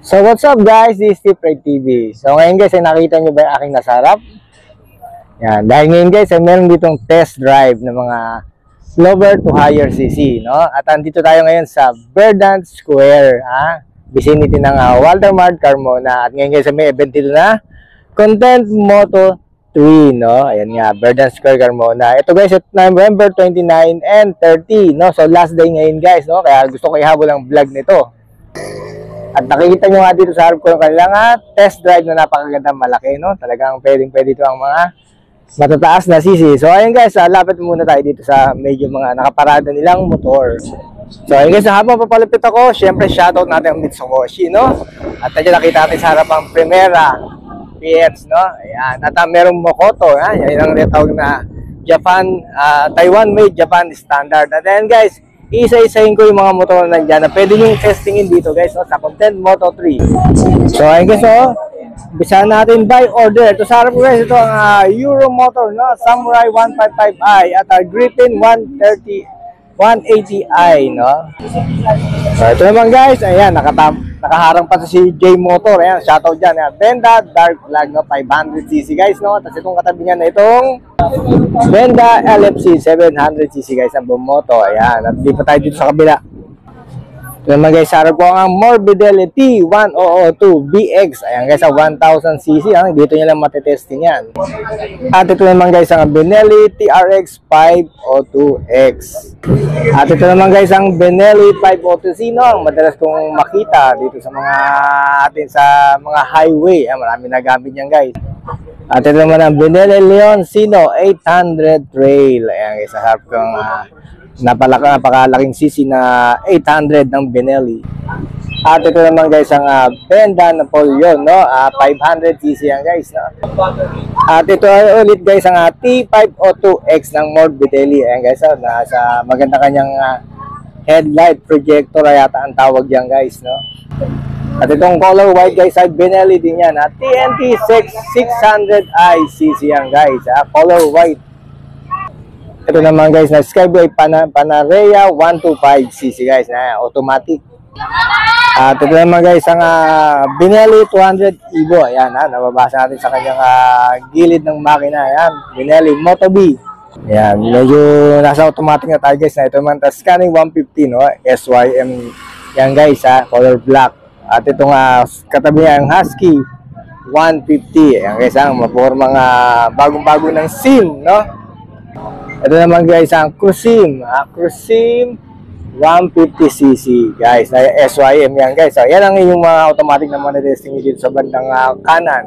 So what's up guys, this is Steve Ride TV. So ngayon guys, ay nakita nyo ba yung aking nasarap? Yan, dahil ngayon guys, ay meron ditong test drive ng mga lower to higher CC, no? At andito tayo ngayon sa Verdant Square, vicinity ng Walter Mart, Carmona. At ngayon guys, may event dito na Content Moto 3, no? Ayan nga, Verdant Square, Carmona. Ito guys, at November 29 and 30, no? So last day ngayon guys, no? Kaya gusto ko ihabol ang vlog nito. At nakikita nyo nga dito sa harap ko yung kanilang test drive na napakagandang malaki, no? Talagang pwedeng-pwede ito ang mga matataas na CC. So ayun guys, lapit muna tayo dito sa medyo mga nakaparada nilang motor. So ayun guys, habang papalapit ako, syempre shoutout natin ang Mitsukoshi, no? At nandiyan nakita natin sa harap ang Primera PX, no? Ayan, at merong Mokoto, yan ang tinatawag na Japan, Taiwan made Japan standard. At then guys, isa-isahin ko yung mga motor na nandiyan na pwede nyo testingin dito guys, no, sa Content Moto 3. So ayun guys, umpisahan natin by order. Ito sa harap ko guys, ito ang Euro motor, no, Samurai 155i at Griffin 180i, no. So ito naman guys, ayan, nakaharang pa si J Motor. Ayan, shoutout dyan. Ayan, Benda Dark Flag, no, 500cc guys, no. Tapos itong katabi niya na itong Benda LFC 700cc guys, ang bumoto. Ayan, at di pa tayo dito sa kabila. Ito naman guys, sarap ko ang Morbidelli T1002 BX. Ayan guys, 1000cc. Dito nyo lang matetesting yan. At ito naman guys, ang Benelli TRX 502X. At ito naman guys, ang Benelli 502C, no, ang madalas kong makita dito sa mga mga highway. Ayan, marami nagamit yan guys. At ito naman ang Benelli Leoncino 800 Trail. Ayan guys, sa harap kong napakalaking CC na 800 ng Benelli. At ito naman guys, ang Benda Napoleon, no, 500cc yan guys, no? At ito ulit guys, ang T502X ng Morbidelli. Ayan guys, nasa maganda kanyang headlight projector yata ang tawag yan guys, no? At itong color white guys ay Benelli din yan, TNT 600i cc yan guys, color white. Ito naman guys, na Skyway Panarea 125cc guys, na automatic. At ito naman guys, ang Benelli 200 Evo. Ayan, nababasa natin sa kanyang gilid ng makina. Ayan, Benelli Moto B. Ayan, medyo nasa automatic na tayo guys. Ito naman, Scanning 150, no? SYM yan guys, color black. At itong katabi niya ang Husky 150. Ayan guys, mapormang bagong-bago ng SIM, no? Ito naman guys, ang Crusim 150cc guys, SYM yan guys. So, yan ang yung mga automatic na mga testing dito sa bandang kanan.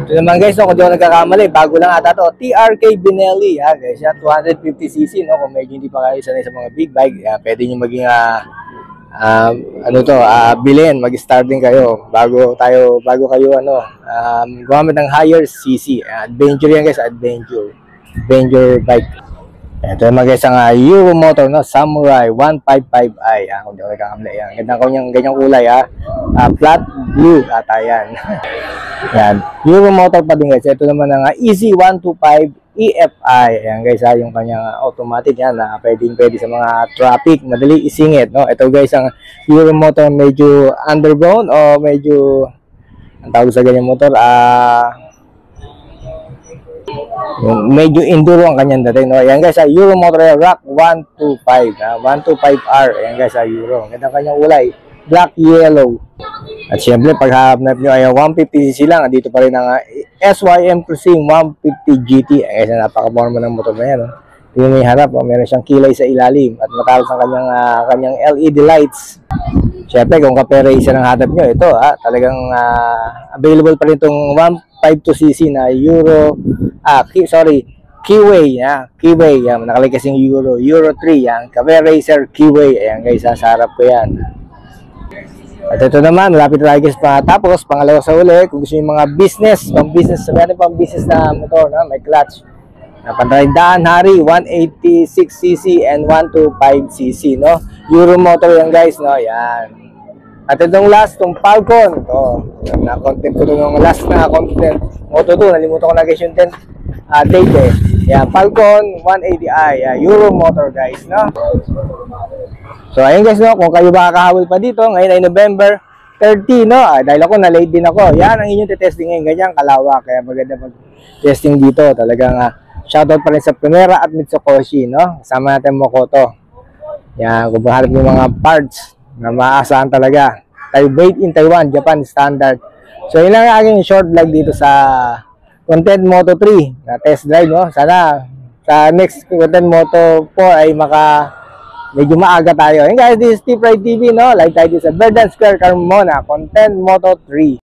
Ito naman guys, kung di ako nagkakamali, bago lang ata to, TRK Benelli guys, 250cc, no? Kung medyo hindi pa kayo sanay sa mga big bike, pwede nyo maging bilhin, mag-start din kayo bago kayo gumamit ng higher cc. Adventure yan guys, adventure bike. Ito naman guys, ang Euro motor, no, Samurai 155i. Kung di ako nagkakamali, yan. Ganyang kulay, flat blue ata yan. Yan, Euro motor pa din guys. Ito naman ang Easy 125 EFI. Ayan guys, yung kanyang automatic yan, pwede sa mga traffic, madali isingit, no. Ito guys, ang Euro motor medyo underground o medyo, ang tawag sa ganyang motor, medyo enduro ang kanyang dating, no. Ayan guys, Euro motor Rock 125, 125R. Ayan guys, Euro. Ganda kanyang kulay, black yellow. At syempre, pag hahanap nyo ay 150cc lang, dito pa rin ang SYM Cruising 150 GT. Ayan guys, napaka-forma ng motor na yan, no. Yung may harap, meron siyang kilay sa ilalim at matalas ang kanyang LED lights. Syempre, kung ka-racer ang hanap nyo, ito talagang available pa rin itong 152cc na Euro Keyway, Keyway, yan, nakalagay kasing Euro 3, yan, ka-racer Keyway. Ayan guys, sa harap ko yan. At ito naman, malapit na tayo guys tapos pangalawa sa uli, kung gusto yung mga pang-business na motor, no? May clutch na Pantaydaan Hari 186cc and 125cc, no? Euro motor yan guys, no? Yan. At itong last, itong Falcon, na-content ko itong last na content Moto 2, nalimutan ko na guys yung date Yan, Falcon 180i, Euro motor guys, no? So ayun guys, no, kung kayo ba kakahabol pa dito, ngayon ay November 30, no? Dahil ako, na-late din ako. Yan ang inyong testing ngayon. Ganyan kalawak. Kaya maganda mag-testing dito. Talagang shoutout pa rin sa Primera at Mitsukoshi, no? Kasama natin Mokoto. Yan, kung maharap yung mga parts na maaasahan talaga. Made in Taiwan, Japan standard. So, yun lang ang aking short vlog dito sa Content Moto 3 na test drive, no? Sana sa next Content Moto 4 ay medyo maaga tayo. Hey guys, this is Steve Ride TV, no? Like tayo sa Verdant Square, Carmona, Content Moto 3.